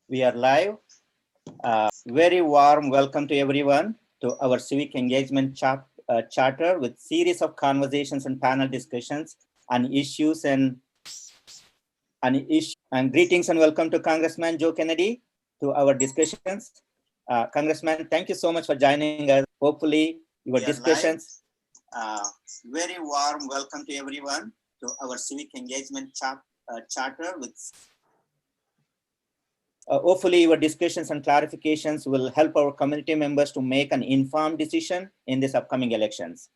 We are live. Very warm welcome to everyone to our civic engagement charter with series of conversations and panel discussions on issues and greetings and welcome to Congressman Joe Kennedy to our discussions. Congressman, thank you so much for joining us. Hopefully your discussions. Very warm welcome to everyone to our civic engagement charter with hopefully your discussions and clarifications will help our community members to make an informed decision in these upcoming elections.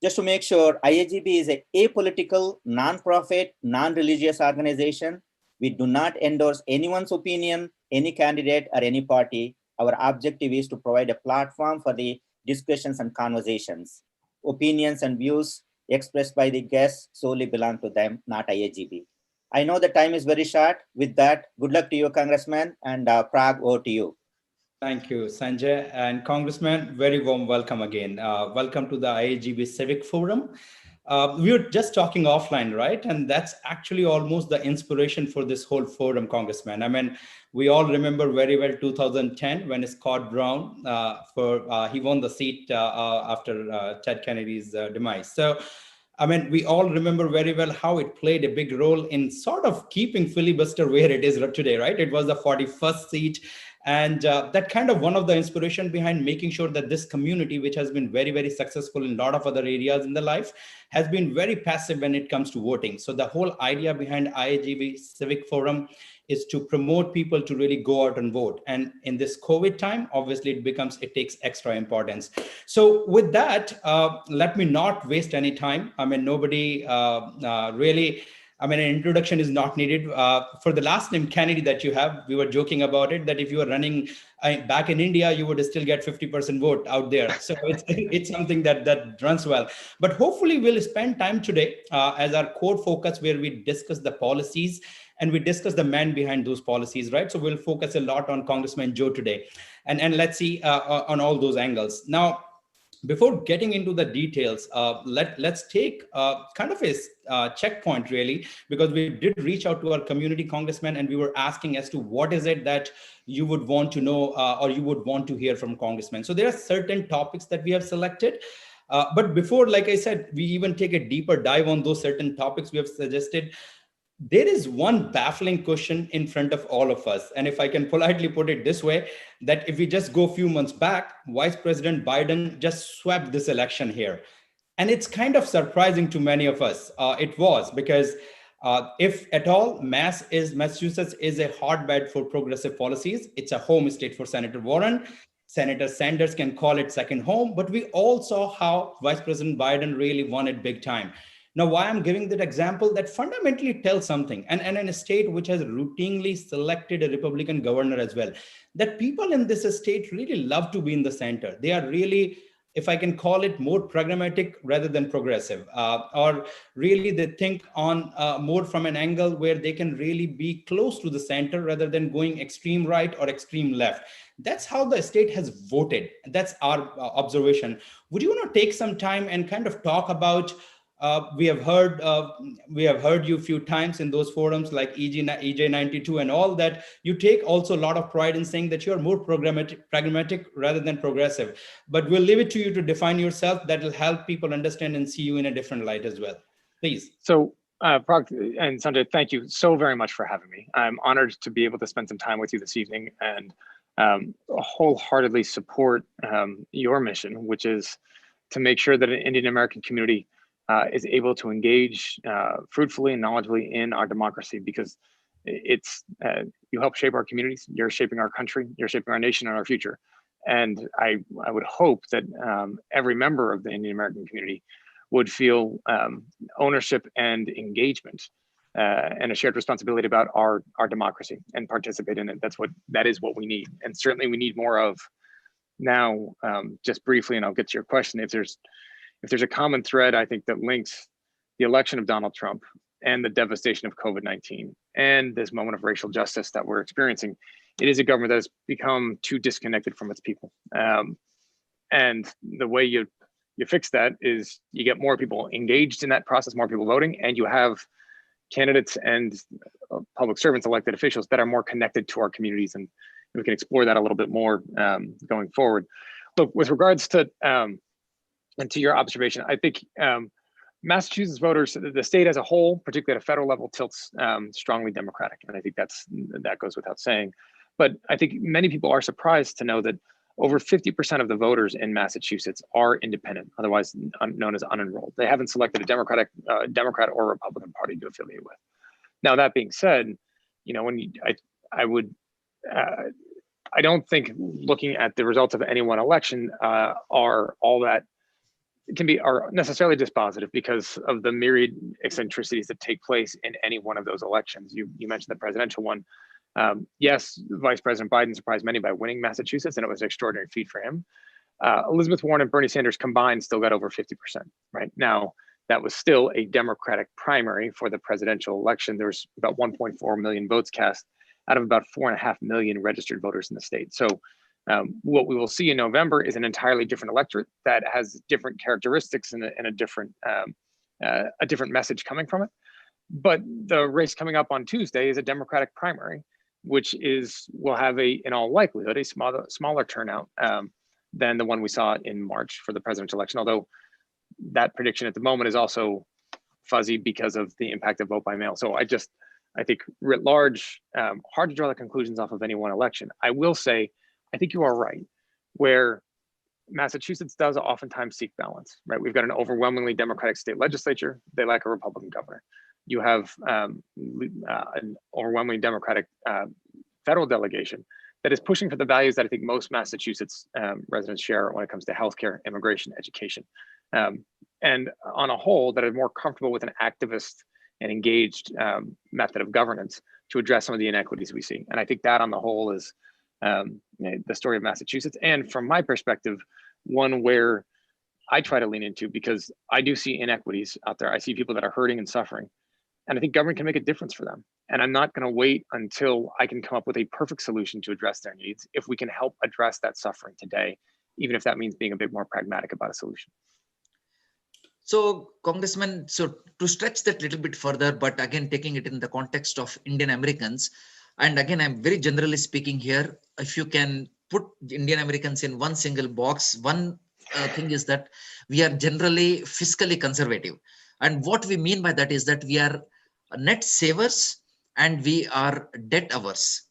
Just to make sure, IAGB is a apolitical, non-profit, non-religious organization. We do not endorse anyone's opinion, any candidate or any party. Our objective is to provide a platform for the discussions and conversations. Opinions and views expressed by the guests solely belong to them, not IAGB. I know the time is very short. With that, good luck to you, Congressman, and Prag, over to you. Thank you, Sanjay. And Congressman, very warm welcome again. Welcome to the IAGB Civic Forum. We were just talking offline, right? And that's actually almost the inspiration for this whole forum, Congressman. I mean, we all remember very well 2010 when Scott Brown, he won the seat after Ted Kennedy's demise. So, I mean, we all remember very well how it played a big role in sort of keeping filibuster where it is today, right? It was the 41st seat. And that kind of one of the inspiration behind making sure that this community, which has been very, very successful in a lot of other areas in the life, has been very passive when it comes to voting. So the whole idea behind IAGB Civic Forum is to promote people to really go out and vote. And in this COVID time, obviously it takes extra importance. So with that, let me not waste any time. I mean, nobody really, I mean, an introduction is not needed. For the last name Kennedy that you have, we were joking about it, that if you were running back in India, you would still get 50% vote out there. So it's something that runs well. But hopefully we'll spend time today as our core focus where we discuss the policies and we discuss the man behind those policies, right? So we'll focus a lot on Congressman Joe today. And let's see on all those angles. Now, before getting into the details, let's take kind of a checkpoint really, because we did reach out to our community congressman and we were asking as to what is it that you would want to know or you would want to hear from congressmen. So there are certain topics that we have selected. But before, like I said, we even take a deeper dive on those certain topics we have suggested. There is one baffling question in front of all of us. And if I can politely put it this way, that if we just go a few months back, Vice President Biden just swept this election here. And it's kind of surprising to many of us. It was because if at all, Massachusetts is a hotbed for progressive policies. It's a home state for Senator Warren. Senator Sanders can call it second home, but we all saw how Vice President Biden really won it big time. Now, why I'm giving that example, that fundamentally tells something, and in a state which has routinely selected a Republican governor as well, that people in this state really love to be in the center. They are really, if I can call it, more pragmatic rather than progressive, or really they think on more from an angle where they can really be close to the center rather than going extreme right or extreme left. That's how the state has voted. That's our observation. Would you want to take some time and kind of talk about we have heard you a few times in those forums like EJ92 and all that. You take also a lot of pride in saying that you are more pragmatic rather than progressive. But we'll leave it to you to define yourself. That will help people understand and see you in a different light as well. Please. So, Prag and Sanjay, thank you so very much for having me. I'm honored to be able to spend some time with you this evening and wholeheartedly support your mission, which is to make sure that an Indian American community is able to engage fruitfully and knowledgeably in our democracy, because it's you help shape our communities, you're shaping our country, you're shaping our nation and our future. And I would hope that every member of the Indian American community would feel ownership and engagement and a shared responsibility about our democracy and participate in it. That is what we need. And certainly we need more of. Now, just briefly, and I'll get to your question, if there's a common thread, I think, that links the election of Donald Trump and the devastation of COVID-19 and this moment of racial justice that we're experiencing, it is a government that has become too disconnected from its people. And the way you fix that is you get more people engaged in that process, more people voting, and you have candidates and public servants, elected officials that are more connected to our communities, and we can explore that a little bit more going forward. Look, with regards to and to your observation, I think Massachusetts voters, the state as a whole, particularly at a federal level, tilts strongly Democratic, and I think that goes without saying. But I think many people are surprised to know that over 50% of the voters in Massachusetts are independent, otherwise known as unenrolled. They haven't selected a Democrat or Republican Party to affiliate with. Now, that being said, you know, I don't think looking at the results of any one election are necessarily dispositive because of the myriad eccentricities that take place in any one of those elections. You mentioned the presidential one. Yes, Vice President Biden surprised many by winning Massachusetts, and it was an extraordinary feat for him. Elizabeth Warren and Bernie Sanders combined still got over 50%, right? Now, that was still a Democratic primary for the presidential election. There's about 1.4 million votes cast out of about 4.5 million registered voters in the state. So what we will see in November is an entirely different electorate that has different characteristics and a different message coming from it. But the race coming up on Tuesday is a Democratic primary, which will have in all likelihood, a smaller turnout than the one we saw in March for the presidential election. Although that prediction at the moment is also fuzzy because of the impact of vote by mail. So I think writ large, hard to draw the conclusions off of any one election. I will say, I think you are right, where Massachusetts does oftentimes seek balance, right? We've got an overwhelmingly Democratic state legislature. They like a Republican governor. You have an overwhelmingly Democratic federal delegation that is pushing for the values that I think most Massachusetts residents share when it comes to healthcare, immigration, education. And on a whole, that are more comfortable with an activist and engaged method of governance to address some of the inequities we see. And I think that on the whole is the story of Massachusetts. And from my perspective, one where I try to lean into, because I do see inequities out there. I see people that are hurting and suffering. And I think government can make a difference for them. And I'm not going to wait until I can come up with a perfect solution to address their needs if we can help address that suffering today, even if that means being a bit more pragmatic about a solution. So, Congressman, so to stretch that a little bit further, but again, taking it in the context of Indian Americans, and again, I'm very generally speaking here, if you can put Indian Americans in one single box, one thing is that we are generally fiscally conservative. And what we mean by that is that we are net savers and we are debt averse.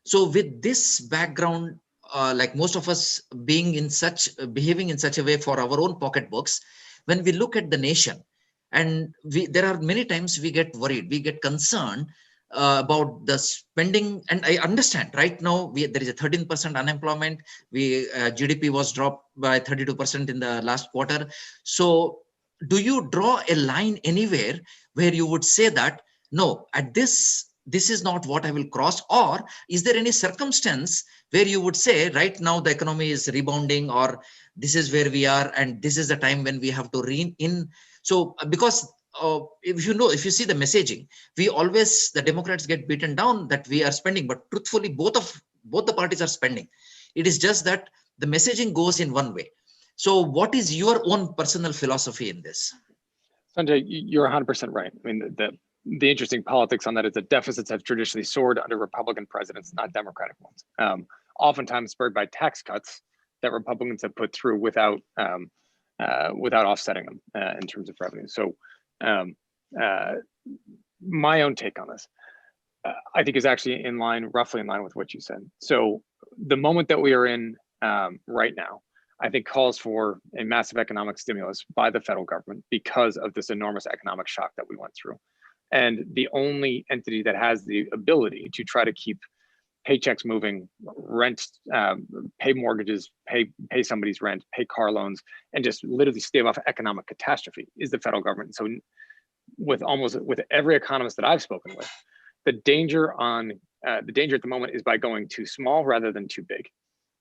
So with this background, like most of us behaving in such a way for our own pocketbooks, when we look at the nation, and there are many times we get worried, we get concerned about the spending. And I understand right now there is a 13% unemployment. GDP was dropped by 32% in the last quarter. So do you draw a line anywhere where you would say that, no, at this is not what I will cross? Or is there any circumstance where you would say right now the economy is rebounding, or this is where we are and this is the time when we have to rein in? So because if you see the messaging, the Democrats get beaten down that we are spending, but truthfully both the parties are spending. It is just that the messaging goes in one way. So what is your own personal philosophy in this? Sanjay, you're 100% right. I mean, the interesting politics on that is that deficits have traditionally soared under Republican presidents, not Democratic ones. Oftentimes spurred by tax cuts that Republicans have put through without offsetting them in terms of revenue. So my own take on this, I think, is actually roughly in line with what you said. So the moment that we are in right now, I think calls for a massive economic stimulus by the federal government because of this enormous economic shock that we went through. And the only entity that has the ability to try to keep paychecks moving, rent, pay mortgages, pay somebody's rent, pay car loans, and just literally stave off economic catastrophe is the federal government. So with every economist that I've spoken with, the danger at the moment is by going too small rather than too big.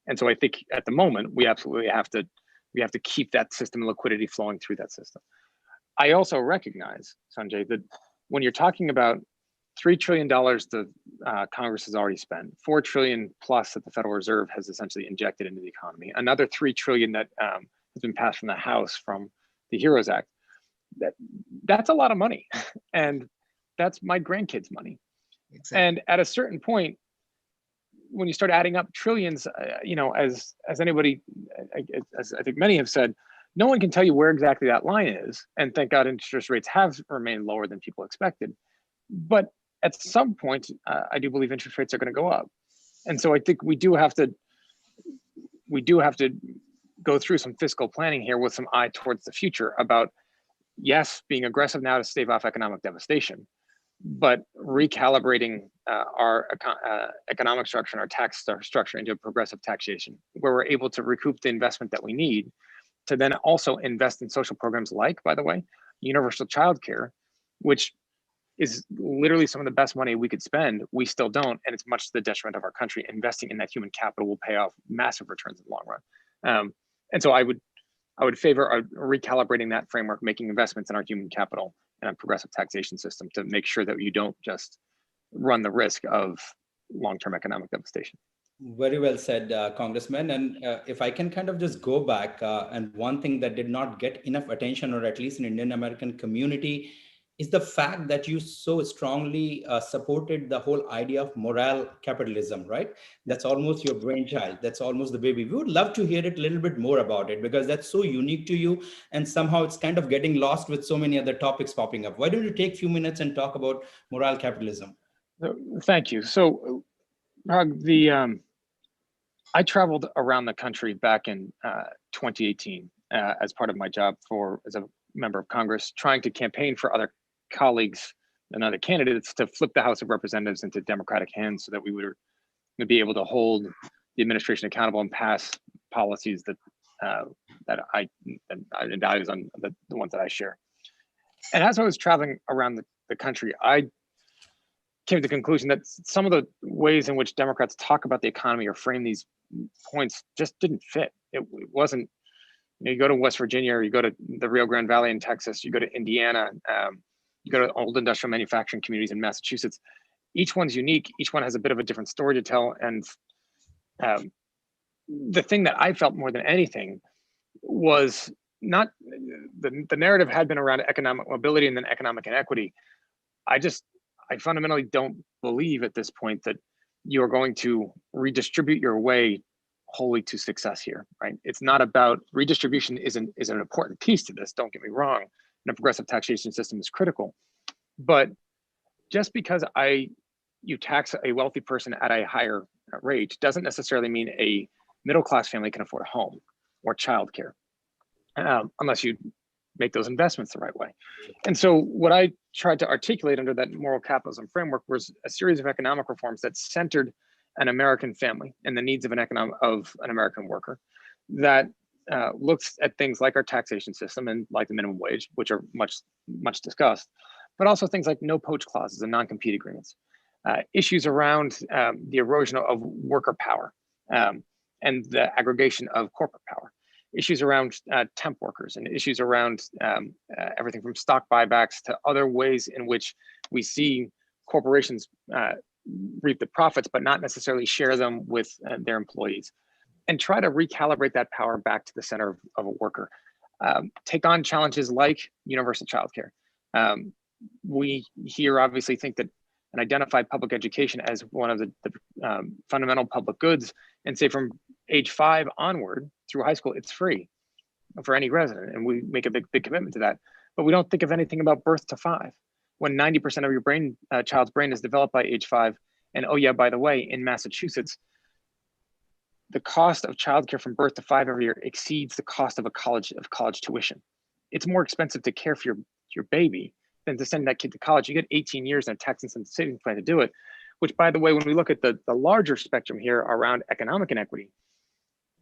And so I think at the moment we absolutely have to keep that system liquidity flowing through that system. I also recognize, Sanjay, that when you're talking about $3 trillion that Congress has already spent, $4 trillion plus that the Federal Reserve has essentially injected into the economy, another $3 trillion that has been passed from the House from the HEROES Act, that's a lot of money. And that's my grandkids' money. Exactly. And at a certain point, when you start adding up trillions, as anybody, as I think many have said, no one can tell you where exactly that line is. And thank God interest rates have remained lower than people expected. But at some point, I do believe interest rates are going to go up. And so I think we do have to go through some fiscal planning here with some eye towards the future about, yes, being aggressive now to stave off economic devastation, but recalibrating our economic structure and our tax structure into a progressive taxation, where we're able to recoup the investment that we need to then also invest in social programs like, by the way, universal childcare, which is literally some of the best money we could spend. We still don't, and it's much to the detriment of our country. Investing in that human capital will pay off massive returns in the long run. And so I would favor recalibrating that framework, making investments in our human capital and a progressive taxation system to make sure that you don't just run the risk of long-term economic devastation. Very well said, Congressman. And if I can kind of just go back, and one thing that did not get enough attention, or at least in Indian American community, is the fact that you so strongly supported the whole idea of moral capitalism, right? That's almost your brainchild. That's almost the baby. We would love to hear it a little bit more about it, because that's so unique to you. And somehow it's kind of getting lost with so many other topics popping up. Why don't you take a few minutes and talk about moral capitalism? Thank you. So I traveled around the country back in 2018 as part of my job as a member of Congress, trying to campaign for other colleagues and other candidates to flip the House of Representatives into Democratic hands so that we would be able to hold the administration accountable and pass policies that I values on the ones that I share. And as I was traveling around the country, I came to the conclusion that some of the ways in which Democrats talk about the economy or frame these points just didn't fit. It wasn't, you go to West Virginia, or you go to the Rio Grande Valley in Texas, you go to Indiana, you go to old industrial manufacturing communities in Massachusetts. Each one's unique. Each one has a bit of a different story to tell. And the thing that I felt more than anything was not, the narrative had been around economic mobility and then economic inequity. I fundamentally don't believe at this point that you are going to redistribute your way wholly to success here, right? It's not about redistribution. is an important piece to this, don't get me wrong, and a progressive taxation system is critical. But just because you tax a wealthy person at a higher rate doesn't necessarily mean a middle-class family can afford a home or childcare, unless you make those investments the right way. And so what I tried to articulate under that moral capitalism framework was a series of economic reforms that centered an American family and the needs of an American worker, that looks at things like our taxation system and like the minimum wage, which are much discussed, but also things like no poach clauses and non-compete agreements, issues around the erosion of worker power and the aggregation of corporate power, issues around temp workers, and issues around everything from stock buybacks to other ways in which we see corporations reap the profits, but not necessarily share them with their employees, and try to recalibrate that power back to the center of a worker. Take on challenges like universal childcare. We here obviously think that and identify public education as one of the fundamental public goods, and say from age 5 onward through high school, it's free for any resident. And we make a big commitment to that. But we don't think of anything about birth to 5, when 90% of your child's brain is developed by age 5. And oh yeah, by the way, in Massachusetts, the cost of childcare from birth to 5 every year exceeds the cost of college tuition. It's more expensive to care for your baby than to send that kid to college. You get 18 years in a tax incentive savings plan to do it, which, by the way, when we look at the larger spectrum here around economic inequity,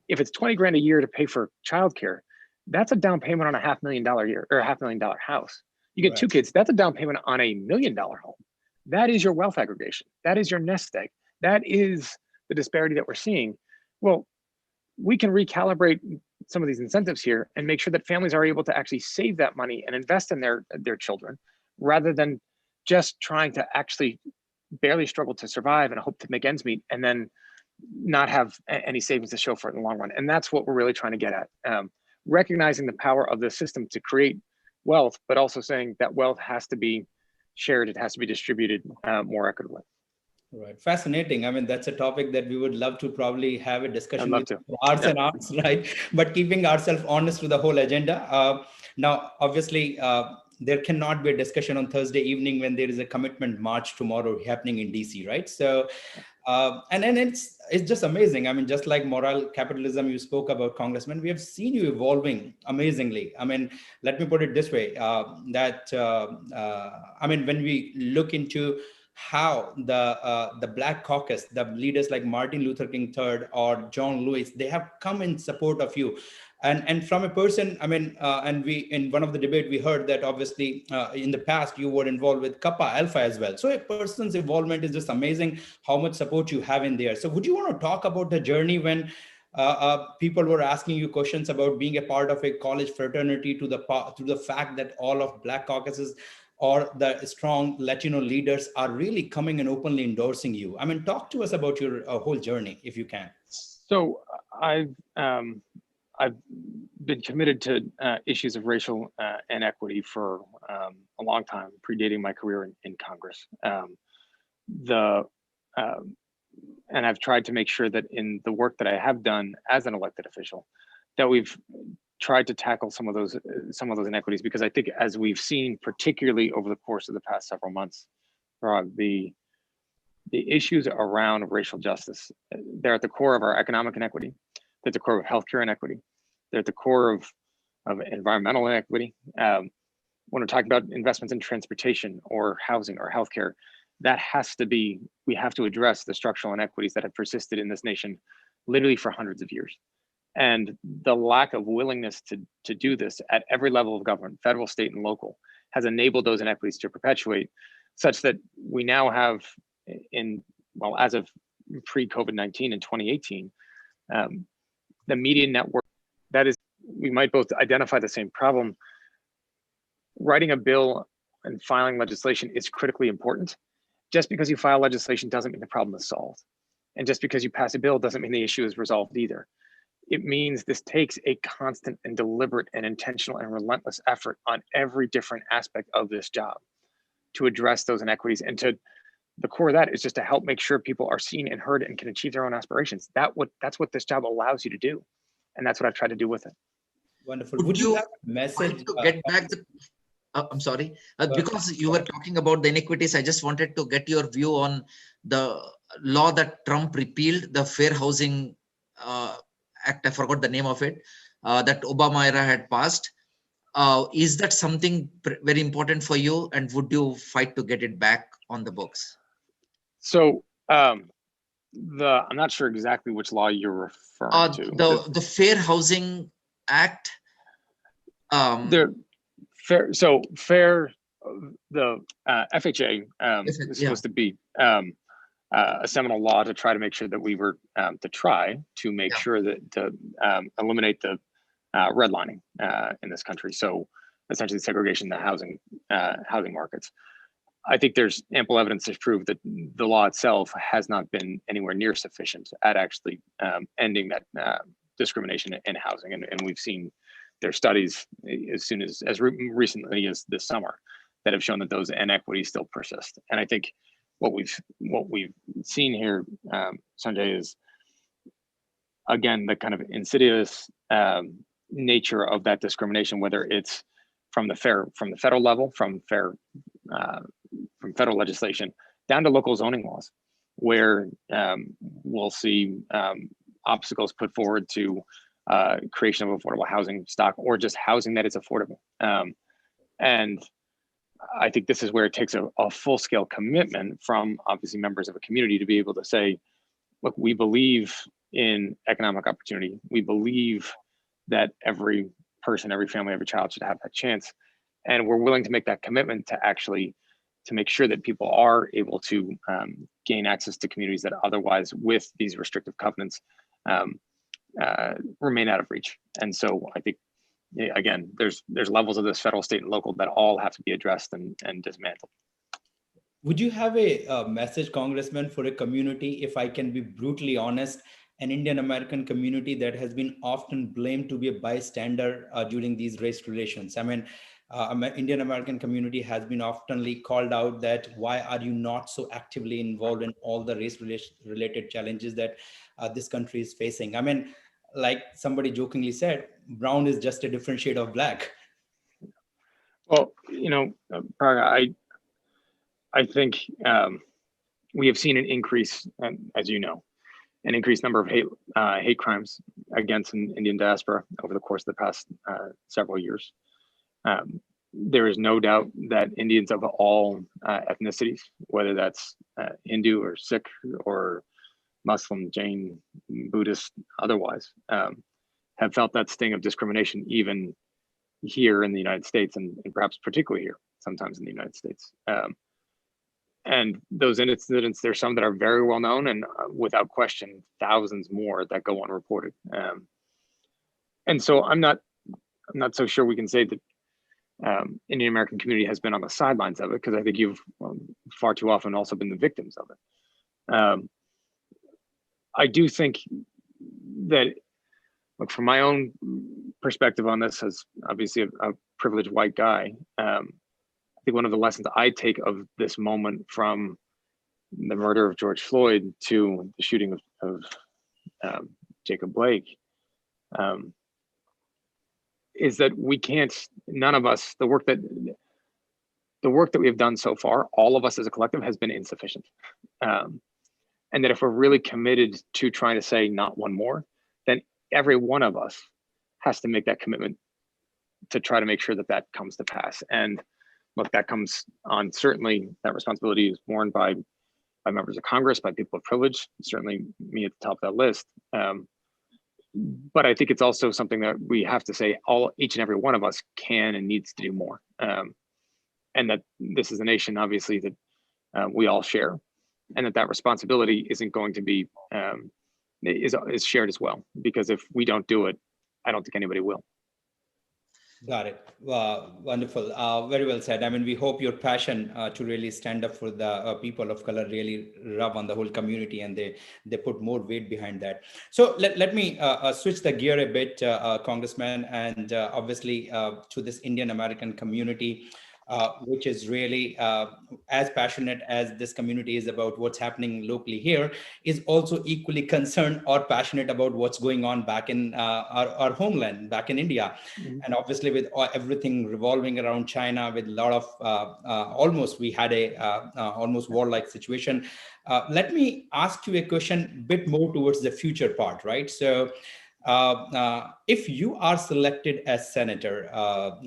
if it's 20 grand a year to pay for childcare, that's a down payment on a $500,000 year or a $500,000 house. You get 2 kids, that's a down payment on $1 million home. That is your wealth aggregation. That is your nest egg. That is the disparity that we're seeing. Well, we can recalibrate some of these incentives here and make sure that families are able to actually save that money and invest in their children, rather than just trying to actually barely struggle to survive and hope to make ends meet and then not have any savings to show for it in the long run. And that's what we're really trying to get at. Recognizing the power of the system to create wealth, but also saying that wealth has to be shared, it has to be distributed more equitably. Right. Fascinating. I mean, that's a topic that we would love to probably have a discussion with to. for hours and hours, right? But keeping ourselves honest to the whole agenda. Now, obviously, there cannot be a discussion on Thursday evening when there is a commitment march tomorrow happening in DC, right? So, and then it's just amazing. I mean, just like moral capitalism you spoke about, Congressman, we have seen you evolving amazingly. I mean, let me put it this way: I mean, when we look into how the Black Caucus, the leaders like Martin Luther King III or John Lewis, they have come in support of you. And from a person, I mean, and we, in one of the debate, we heard that obviously in the past you were involved with Kappa Alpha as well. So a person's involvement is just amazing how much support you have in there. So would you want to talk about the journey when people were asking you questions about being a part of a college fraternity, to the fact that all of Black caucuses or the strong Latino leaders are really coming and openly endorsing you? I mean, talk to us about your whole journey, if you can. So I've been committed to issues of racial inequity for a long time, predating my career in Congress. And I've tried to make sure that in the work that I have done as an elected official, that we've tried to tackle some of those inequities, because I think, as we've seen, particularly over the course of the past several months, the issues around racial justice, they're at the core of our economic inequity, they're at the core of healthcare inequity, they're at the core of environmental inequity. When we're talking about investments in transportation or housing or healthcare, we have to address the structural inequities that have persisted in this nation literally for hundreds of years. And the lack of willingness to do this at every level of government, federal, state, and local, has enabled those inequities to perpetuate, such that we now have, as of pre-COVID-19 in 2018, the median network, that is, we might both identify the same problem. Writing a bill and filing legislation is critically important. Just because you file legislation doesn't mean the problem is solved. And just because you pass a bill doesn't mean the issue is resolved either. It means this takes a constant and deliberate and intentional and relentless effort on every different aspect of this job to address those inequities. And to the core of that is just to help make sure people are seen and heard and can achieve their own aspirations. That's what this job allows you to do. And that's what I've tried to do with it. Wonderful. Would you have a message? To get back I'm sorry, because you were talking about the inequities, I just wanted to get your view on the law that Trump repealed, the Fair Housing Act, I forgot the name of it, that Obama era had passed. Is that something very important for you, and would you fight to get it back on the books? So I'm not sure exactly which law you're referring to. The Fair Housing Act. The FHA is supposed to be a seminal law to try to make sure that we were to make sure that to eliminate the redlining in this country. So essentially segregation in the housing markets. I think there's ample evidence to prove that the law itself has not been anywhere near sufficient at actually ending that discrimination in housing, and we've seen their studies as recently as this summer that have shown that those inequities still persist. And I think what we've seen here, Sanjay, is again the kind of insidious nature of that discrimination, whether it's from the federal level, from federal legislation down to local zoning laws, where we'll see obstacles put forward to creation of affordable housing stock, or just housing that is affordable. And I think this is where it takes a full-scale commitment from obviously members of a community to be able to say, look, we believe in economic opportunity. We believe that every person, every family, every child should have that chance. And we're willing to make that commitment to make sure that people are able to gain access to communities that otherwise, with these restrictive covenants, remain out of reach. And so I think, again, there's levels of this, federal, state, and local, that all have to be addressed and dismantled. Would you have a message, Congressman, for a community, if I can be brutally honest, an Indian American community that has been often blamed to be a bystander during these race relations? I mean, Indian American community has been oftenly called out that why are you not so actively involved in all the race related challenges that this country is facing? I mean, like somebody jokingly said, brown is just a different shade of black. Well, Praga, I think we have seen an increase, as you know, an increased number of hate crimes against an Indian diaspora over the course of the past several years. There is no doubt that Indians of all ethnicities, whether that's Hindu or Sikh or Muslim, Jain, Buddhist, otherwise, have felt that sting of discrimination even here in the United States, and perhaps particularly here, sometimes in the United States. And those incidents, there's some that are very well known, and without question, thousands more that go unreported. And so I'm not so sure we can say that Indian American community has been on the sidelines of it, because I think you've far too often also been the victims of it. I do think that, look, from my own perspective on this, as obviously a privileged white guy, I think one of the lessons I take of this moment, from the murder of George Floyd to the shooting of Jacob Blake, is that we can't, none of us, the work that we have done so far, all of us as a collective, has been insufficient. And that if we're really committed to trying to say not one more, then every one of us has to make that commitment to try to make sure that that comes to pass. And look, that comes on, certainly that responsibility is borne by members of Congress, by people of privilege, certainly me at the top of that list. But I think it's also something that we have to say, each and every one of us can and needs to do more. And that this is a nation, obviously, that we all share, and that responsibility isn't going to be, is shared as well. Because if we don't do it, I don't think anybody will. Got it. Wonderful. Very well said. I mean, we hope your passion to really stand up for the people of color really rub on the whole community, and they put more weight behind that. So let me switch the gear a bit, Congressman, and obviously to this Indian American community, which is really as passionate as this community is about what's happening locally here, is also equally concerned or passionate about what's going on back in our homeland, back in India. Mm-hmm. And obviously with everything revolving around China, with a lot of we had a almost warlike situation. Let me ask you a question a bit more towards the future part, right? So if you are selected as senator,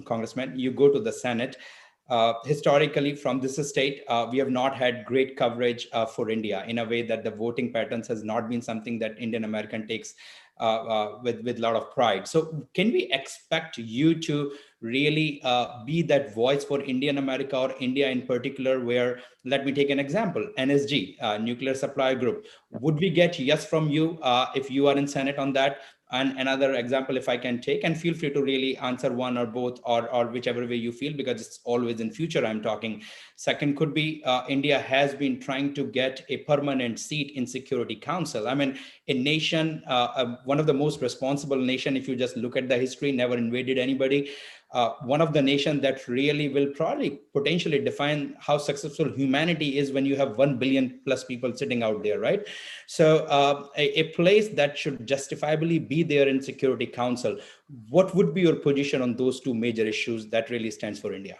Congressman, you go to the Senate. Historically, from this state, we have not had great coverage for India, in a way that the voting patterns has not been something that Indian American takes with a lot of pride. So can we expect you to really be that voice for Indian America, or India in particular, where, let me take an example, NSG, Nuclear Supply Group. Would we get yes from you if you are in Senate on that? And another example, if I can take, and feel free to really answer one or both, or whichever way you feel, because it's always in future I'm talking. Second could be India has been trying to get a permanent seat in Security Council. I mean, a nation, one of the most responsible nation, if you just look at the history, never invaded anybody. One of the nations that really will probably potentially define how successful humanity is when you have 1 billion plus people sitting out there, right? So a place that should justifiably be there in Security Council. What would be your position on those two major issues that really stands for India?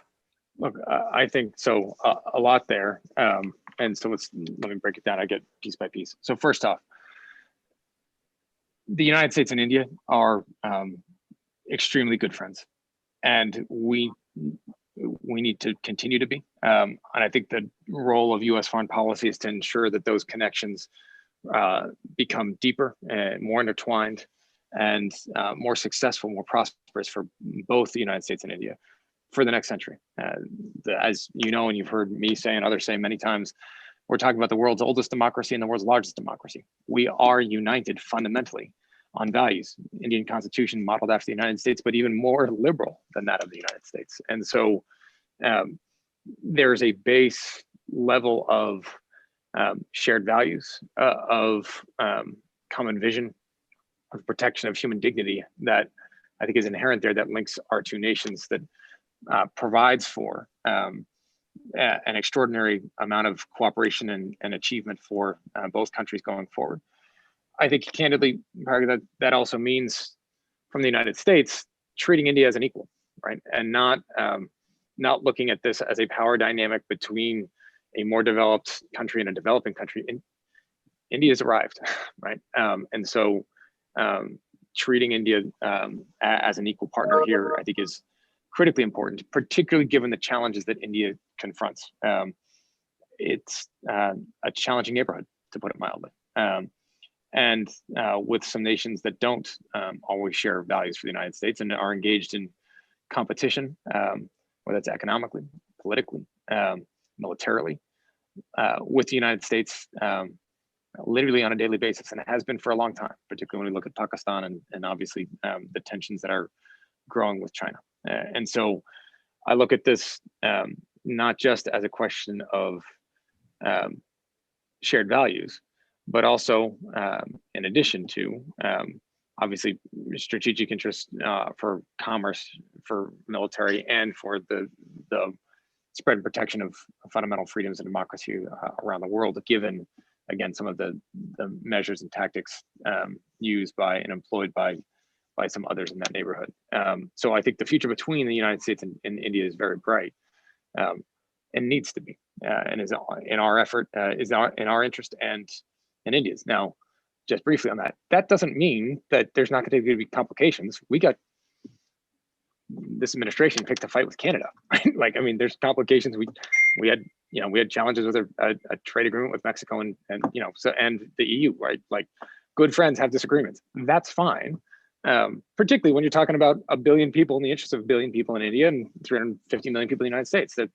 Look, I think so, a lot there. And so let me break it down. I get piece by piece. So first off, the United States and India are extremely good friends. And we need to continue to be. And I think the role of U.S. foreign policy is to ensure that those connections become deeper and more intertwined, and more successful, more prosperous for both the United States and India for the next century. As you know, and you've heard me say and others say many times, we're talking about the world's oldest democracy and the world's largest democracy. We are united fundamentally on values. Indian Constitution modeled after the United States, but even more liberal than that of the United States. And so there's a base level of shared values, of common vision, of protection of human dignity that I think is inherent there, that links our two nations, that provides for an extraordinary amount of cooperation and achievement for both countries going forward. I think candidly, that also means from the United States, treating India as an equal, right? And not looking at this as a power dynamic between a more developed country and a developing country. India's arrived, right? And so treating India as an equal partner here, I think is critically important, particularly given the challenges that India confronts. It's a challenging neighborhood, to put it mildly. And with some nations that don't always share values for the United States and are engaged in competition, whether it's economically, politically, militarily, with the United States, literally on a daily basis, and it has been for a long time, particularly when we look at Pakistan and obviously the tensions that are growing with China. And so I look at this not just as a question of shared values, but also in addition to obviously strategic interests for commerce, for military, and for the spread and protection of fundamental freedoms and democracy around the world, given, again, some of the measures and tactics used by and employed by some others in that neighborhood. So I think the future between the United States and India is very bright, and needs to be, and is in our effort, is in our interest and India's. Now, just briefly on that, that doesn't mean that there's not going to be complications. This administration picked a fight with Canada, right? Like, I mean, there's complications. We had challenges with a trade agreement with Mexico and the EU, right? Like, good friends have disagreements. That's fine. Particularly when you're talking about 1 billion people in the interest of 1 billion people in India and 350 million people in the United States. That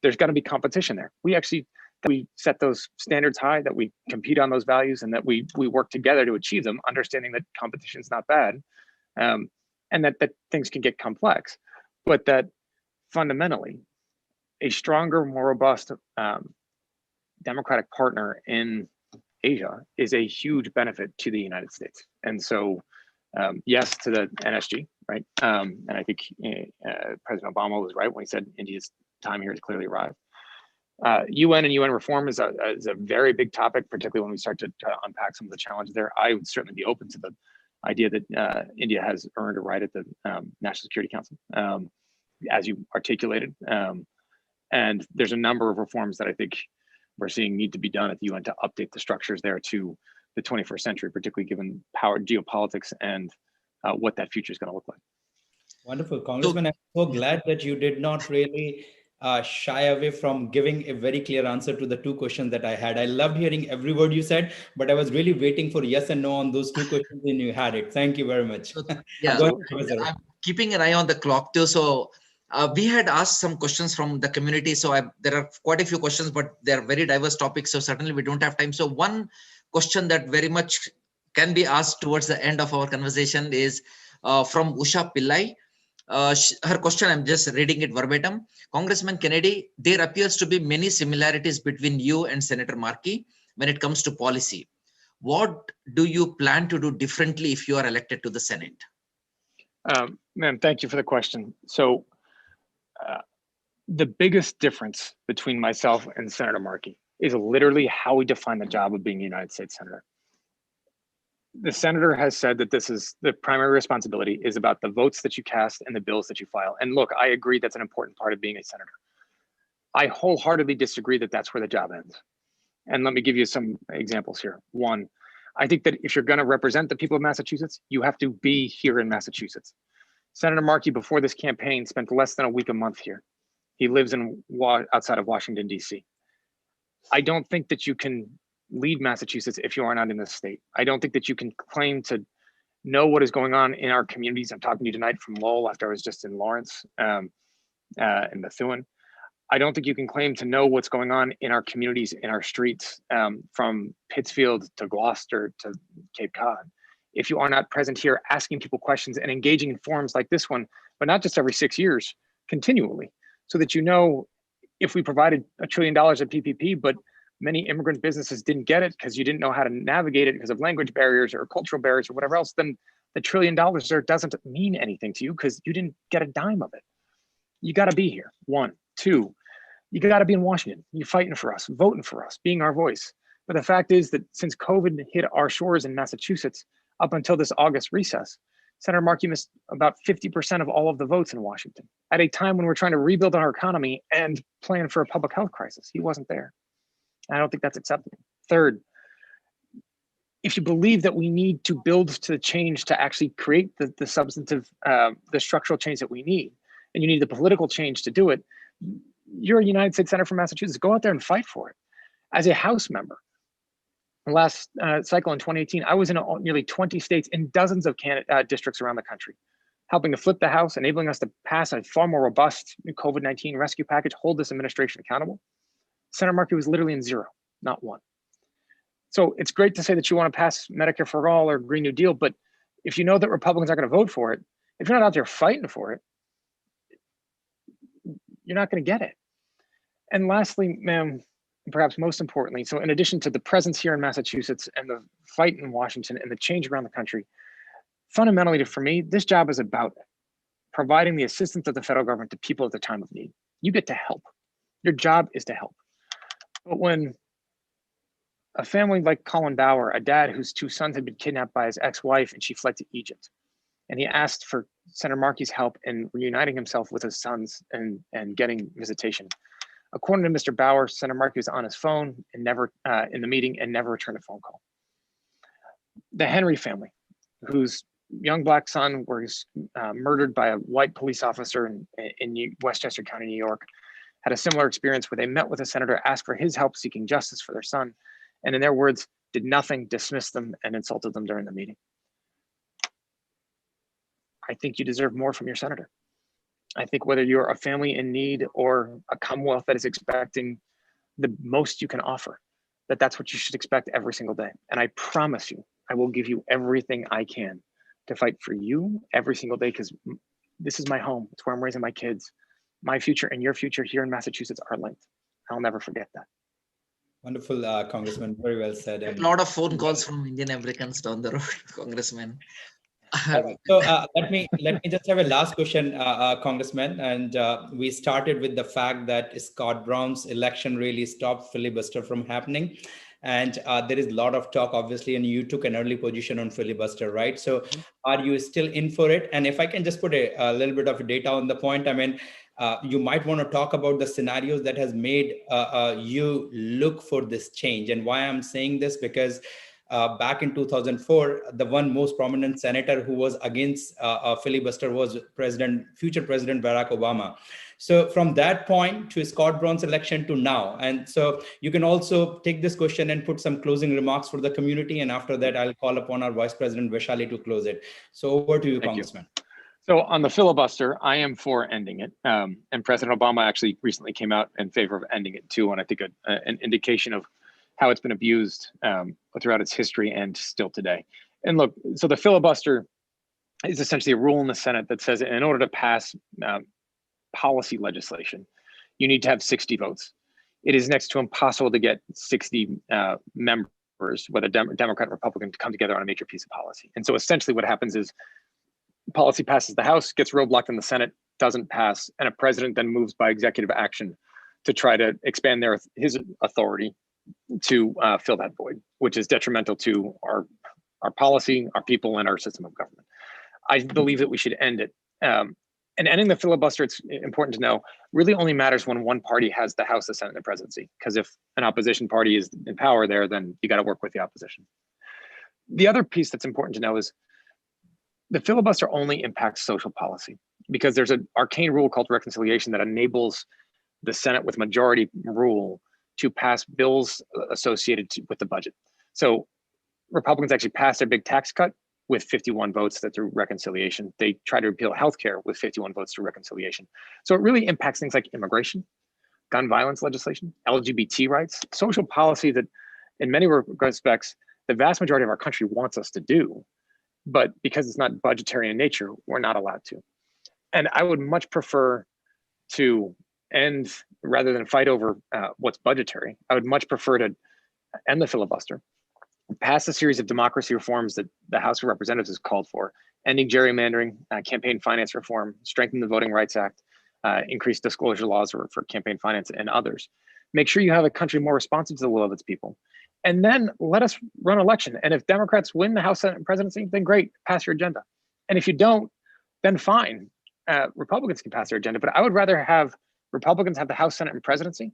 there's got to be competition there. We set those standards high, that we compete on those values, and that we work together to achieve them, understanding that competition is not bad, and that things can get complex, but that fundamentally a stronger, more robust democratic partner in Asia is a huge benefit to the United States. And so, yes to the NSG, right? And I think President Obama was right when he said India's time here has clearly arrived. UN and UN reform is a very big topic, particularly when we start to unpack some of the challenges there. I would certainly be open to the idea that India has earned a right at the National Security Council, as you articulated. And there's a number of reforms that I think we're seeing need to be done at the UN to update the structures there to the 21st century, particularly given power geopolitics and what that future is going to look like. Wonderful. Congressman, I'm so glad that you did not really shy away from giving a very clear answer to the two questions that I had. I loved hearing every word you said, but I was really waiting for yes and no on those two questions, and you had it. Thank you very much. Yeah, I'm keeping an eye on the clock too. So we had asked some questions from the community. So there are quite a few questions, but they're very diverse topics. So certainly we don't have time. So one question that very much can be asked towards the end of our conversation is from Usha Pillai. Her question, I'm just reading it verbatim. Congressman Kennedy, there appears to be many similarities between you and Senator Markey when it comes to policy. What do you plan to do differently if you are elected to the Senate? Ma'am, thank you for the question. So the biggest difference between myself and Senator Markey is literally how we define the job of being a United States Senator. The senator has said that this is the primary responsibility is about the votes that you cast and the bills that you file. And look, I agree that's an important part of being a senator. I wholeheartedly disagree that that's where the job ends. And let me give you some examples here. One, I think that if you're going to represent the people of Massachusetts, you have to be here in Massachusetts. Senator Markey, before this campaign, spent less than a month here. He lives outside of Washington, D.C. I don't think that you can lead Massachusetts if you are not in this state. I don't think that you can claim to know what is going on in our communities. I'm talking to you tonight from Lowell after I was just in Lawrence and Methuen. I don't think you can claim to know what's going on in our communities, in our streets, from Pittsfield to Gloucester to Cape Cod, if you are not present here asking people questions and engaging in forums like this one, but not just every 6 years, continually, so that you know if we provided $1 trillion of PPP, but many immigrant businesses didn't get it because you didn't know how to navigate it because of language barriers or cultural barriers or whatever else, then the $1 trillion there doesn't mean anything to you because you didn't get a dime of it. you got to be here. One, two, you got to be in Washington. You're fighting for us, voting for us, being our voice. But the fact is that since COVID hit our shores in Massachusetts, up until this August recess, Senator Markey missed about 50% of all of the votes in Washington at a time when we're trying to rebuild our economy and plan for a public health crisis. He wasn't there. I don't think that's acceptable. Third, if you believe that we need to build to change to actually create the substantive, the structural change that we need, and you need the political change to do it, you're a United States Senator from Massachusetts, go out there and fight for it. As a House member, last cycle in 2018, I was in nearly 20 states in dozens of districts around the country, helping to flip the House, enabling us to pass a far more robust COVID-19 rescue package, hold this administration accountable. Senator Markey was literally in zero, not one. So it's great to say that you want to pass Medicare for all or Green New Deal, but if you know that Republicans aren't going to vote for it, if you're not out there fighting for it, you're not going to get it. And lastly, ma'am, perhaps most importantly, so in addition to the presence here in Massachusetts and the fight in Washington and the change around the country, fundamentally for me, this job is about providing the assistance of the federal government to people at the time of need. You get to help. Your job is to help. But when a family like Colin Bauer, a dad whose two sons had been kidnapped by his ex-wife and she fled to Egypt, and he asked for Senator Markey's help in reuniting himself with his sons and getting visitation. According to Mr. Bauer, Senator Markey was on his phone and never in the meeting and never returned a phone call. The Henry family, whose young Black son was murdered by a white police officer in Westchester County, New York, had a similar experience where they met with a senator, asked for his help seeking justice for their son, and in their words, did nothing, dismissed them, and insulted them during the meeting. I think you deserve more from your senator. I think whether you're a family in need or a Commonwealth that is expecting the most you can offer, that's what you should expect every single day. And I promise you, I will give you everything I can to fight for you every single day, because this is my home. It's where I'm raising my kids. My future and your future here in Massachusetts are linked. I'll never forget that. Wonderful, Congressman. Very well said. A lot of phone calls from Indian Americans down the road, Congressman. So let me just have a last question, Congressman. And we started with the fact that Scott Brown's election really stopped filibuster from happening. And there is a lot of talk, obviously, and you took an early position on filibuster, right? So are you still in for it? And if I can just put a little bit of data on the point, I mean, you might want to talk about the scenarios that has made you look for this change. And why I'm saying this, because back in 2004, the one most prominent senator who was against filibuster was future President Barack Obama. So from that point to Scott Brown's election to now. And so you can also take this question and put some closing remarks for the community. And after that, I'll call upon our Vice President Vaishali to close it. So over to you, Congressman. So on the filibuster, I am for ending it. And President Obama actually recently came out in favor of ending it too. And I think an indication of how it's been abused throughout its history and still today. And look, so the filibuster is essentially a rule in the Senate that says in order to pass policy legislation, you need to have 60 votes. It is next to impossible to get 60 members, whether Democrat or Republican, to come together on a major piece of policy. And so essentially what happens is policy passes the House, gets roadblocked in the Senate, doesn't pass, and a president then moves by executive action to try to expand his authority to fill that void, which is detrimental to our policy, our people, and our system of government. I believe that we should end it. And ending the filibuster, it's important to know, really only matters when one party has the House, the Senate, and the presidency. Because if an opposition party is in power there, then you got to work with the opposition. The other piece that's important to know is the filibuster only impacts social policy, because there's an arcane rule called reconciliation that enables the Senate with majority rule to pass bills associated with the budget. So Republicans actually passed their big tax cut with 51 votes through reconciliation. They tried to repeal healthcare with 51 votes through reconciliation. So it really impacts things like immigration, gun violence legislation, LGBT rights, social policy that in many respects, the vast majority of our country wants us to do, but because it's not budgetary in nature, we're not allowed to. And I would much prefer to end, rather than fight over what's budgetary, I would much prefer to end the filibuster, pass a series of democracy reforms that the House of Representatives has called for, ending gerrymandering, campaign finance reform, strengthen the Voting Rights Act, increased disclosure laws for campaign finance and others. Make sure you have a country more responsive to the will of its people. And then let us run an election. And if Democrats win the House, Senate, and presidency, then great, pass your agenda. And if you don't, then fine, Republicans can pass their agenda. But I would rather have Republicans have the House, Senate, and presidency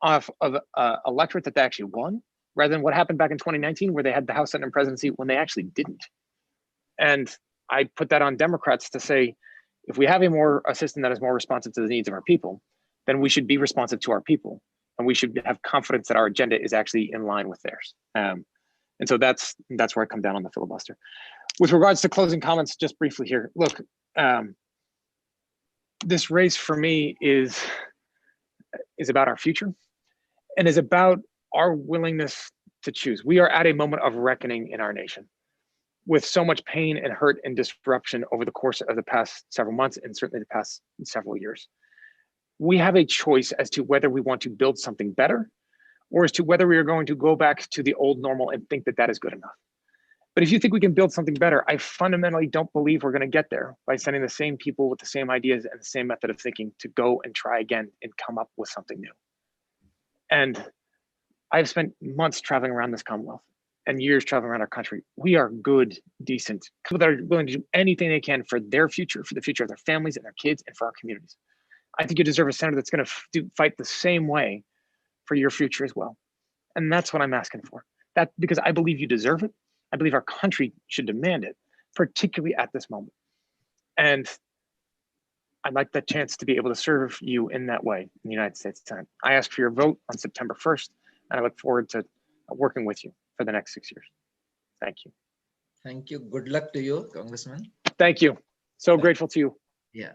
off of electorate that they actually won, rather than what happened back in 2019, where they had the House, Senate, and presidency when they actually didn't. And I put that on Democrats to say, if we have a system that is more responsive to the needs of our people, then we should be responsive to our people. And we should have confidence that our agenda is actually in line with theirs. And so that's where I come down on the filibuster. With regards to closing comments, just briefly here, look, this race for me is about our future and is about our willingness to choose. We are at a moment of reckoning in our nation with so much pain and hurt and disruption over the course of the past several months and certainly the past several years. We have a choice as to whether we want to build something better or as to whether we are going to go back to the old normal and think that that is good enough. But if you think we can build something better, I fundamentally don't believe we're going to get there by sending the same people with the same ideas and the same method of thinking to go and try again and come up with something new. And I've spent months traveling around this Commonwealth and years traveling around our country. We are good, decent people that are willing to do anything they can for their future, for the future of their families and their kids, and for our communities. I think you deserve a senator that's going to fight the same way for your future as well. And that's what I'm asking for. That because I believe you deserve it. I believe our country should demand it, particularly at this moment. And I'd like the chance to be able to serve you in that way in the United States Senate. I ask for your vote on September 1st, and I look forward to working with you for the next 6 years. Thank you. Thank you. Good luck to you, Congressman. Thank you. So grateful to you. Yeah.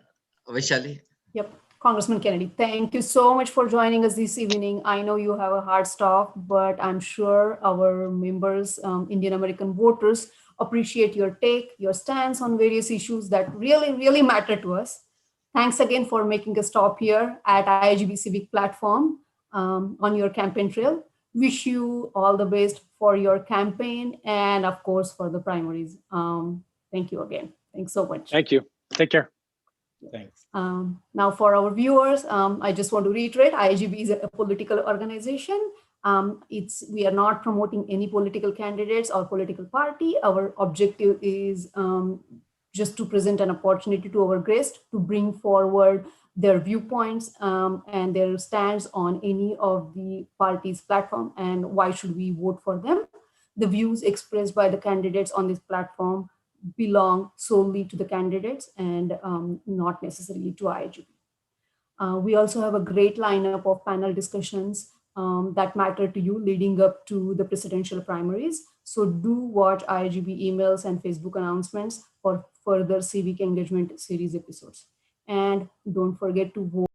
Vaishali. Yep. Congressman Kennedy, thank you so much for joining us this evening. I know you have a hard stop, but I'm sure our members, Indian American voters, appreciate your take, your stance on various issues that really, really matter to us. Thanks again for making a stop here at IIGB Civic Platform on your campaign trail. Wish you all the best for your campaign and, of course, for the primaries. Thank you again. Thanks so much. Thank you. Take care. Thanks. Now, for our viewers, I just want to reiterate, IIGB is a political organization. We are not promoting any political candidates or political party. Our objective is just to present an opportunity to our guests to bring forward their viewpoints and their stands on any of the party's platform and why should we vote for them. The views expressed by the candidates on this platform belong solely to the candidates and not necessarily to IIGB. We also have a great lineup of panel discussions that matter to you leading up to the presidential primaries. So do watch IIGB emails and Facebook announcements for further civic engagement series episodes. And don't forget to vote